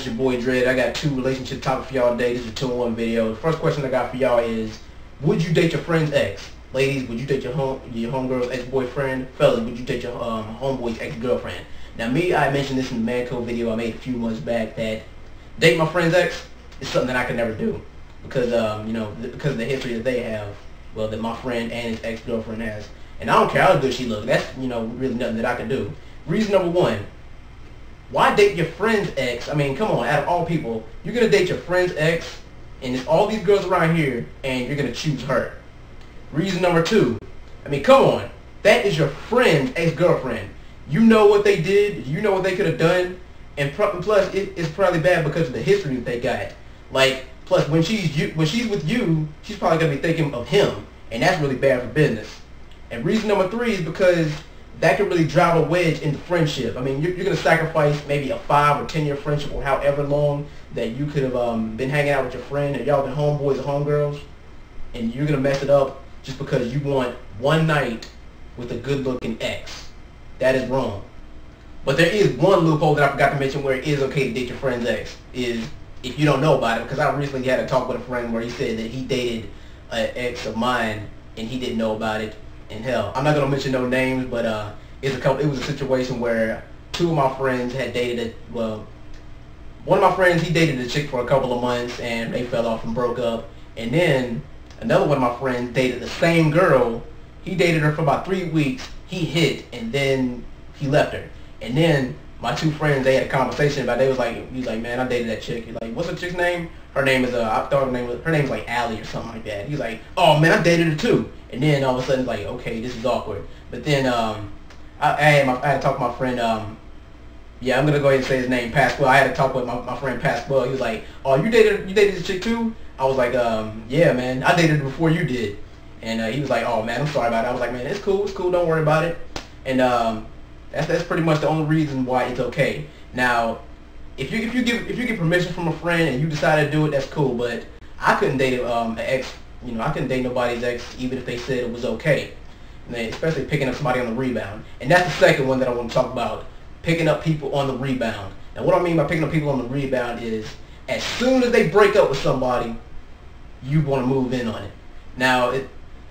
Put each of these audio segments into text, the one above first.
It's your boy Dread. I got 2 relationship topics for y'all today. This is a 2-in-1 video. The first question I got for y'all is, would you date your friend's ex? Ladies, would you date your homegirl's ex-boyfriend? Fellas, would you date your homeboy's ex-girlfriend? Now me, I mentioned this in the Man Code video I made a few months back that date my friend's ex is something that I could never do because because of the history that they have, well, that my friend and his ex-girlfriend has. And I don't care how good she looks. That's really nothing that I can do. Reason number 1. Why date your friend's ex? I mean, come on, out of all people, you're going to date your friend's ex, and there's all these girls around here, and you're going to choose her. Reason number 2, I mean, come on, that is your friend's ex-girlfriend. You know what they did, you know what they could have done, and plus, it's probably bad because of the history that they got. Like, plus, when she's with you, she's probably going to be thinking of him, and that's really bad for business. And reason number 3 is because that could really drive a wedge into friendship. I mean, you're going to sacrifice maybe a 5 or 10 year friendship or however long that you could have been hanging out with your friend and y'all been homeboys or homegirls, and you're going to mess it up just because you want one night with a good looking ex. That is wrong. But there is one loophole that I forgot to mention where it is okay to date your friend's ex, is if you don't know about it, because I recently had a talk with a friend where he said that he dated an ex of mine and he didn't know about it. And hell, I'm not gonna mention no names, but it was a situation where 2 of my friends had dated one of my friends, he dated a chick for a couple of months and they fell off and broke up. And then another one of my friends dated the same girl. He dated her for about 3 weeks. He hit and then he left her. And then my 2 friends, they had a conversation about it. He was like, man, I dated that chick. He's like, what's the chick's name? Her name is I thought her name was like Allie or something like that. He's like, oh man, I dated her too. And then all of a sudden, like, okay, this is awkward. But then I had to talk to my friend. Yeah, I'm gonna go ahead and say his name, Pasquale. I had to talk with my friend Pasquale. He was like, oh, you dated this chick too? I was like, yeah, man, I dated her before you did. And he was like, oh man, I'm sorry about it. I was like, man, it's cool, don't worry about it. And that's pretty much the only reason why it's okay. Now, if you get permission from a friend and you decide to do it, that's cool. But I couldn't date an ex. I couldn't date nobody's ex even if they said it was okay. Especially picking up somebody on the rebound. And that's the second one that I want to talk about. Picking up people on the rebound. Now what I mean by picking up people on the rebound is as soon as they break up with somebody, you want to move in on it. Now,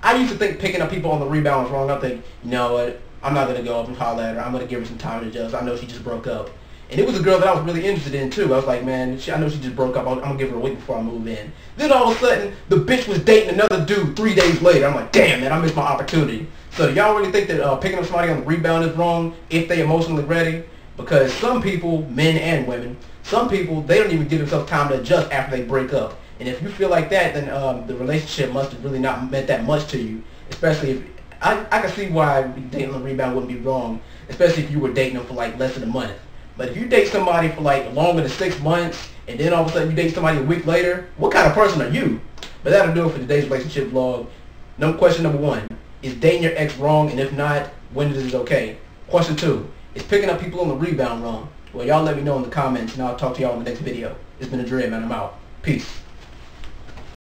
I used to think picking up people on the rebound was wrong. I think, you know what, I'm not going to go up and holler at her. I'm going to give her some time to adjust. I know she just broke up. And it was a girl that I was really interested in too. I was like, man, I know she just broke up. I'm going to give her a week before I move in. Then all of a sudden, the bitch was dating another dude 3 days later. I'm like, damn, man, I missed my opportunity. So do y'all really think that picking up somebody on the rebound is wrong if they emotionally ready? Because some people, men and women, some people, they don't even give themselves time to adjust after they break up. And if you feel like that, then the relationship must have really not meant that much to you. Especially if, I can see why dating on the rebound wouldn't be wrong, especially if you were dating them for like less than a month. But if you date somebody for like longer than 6 months, and then all of a sudden you date somebody a week later, what kind of person are you? But that'll do it for today's relationship vlog. Question number 1, is dating your ex wrong? And if not, when is it okay? Question 2, is picking up people on the rebound wrong? Well, y'all let me know in the comments, and I'll talk to y'all in the next video. It's been TheDreadMan. I'm out. Peace.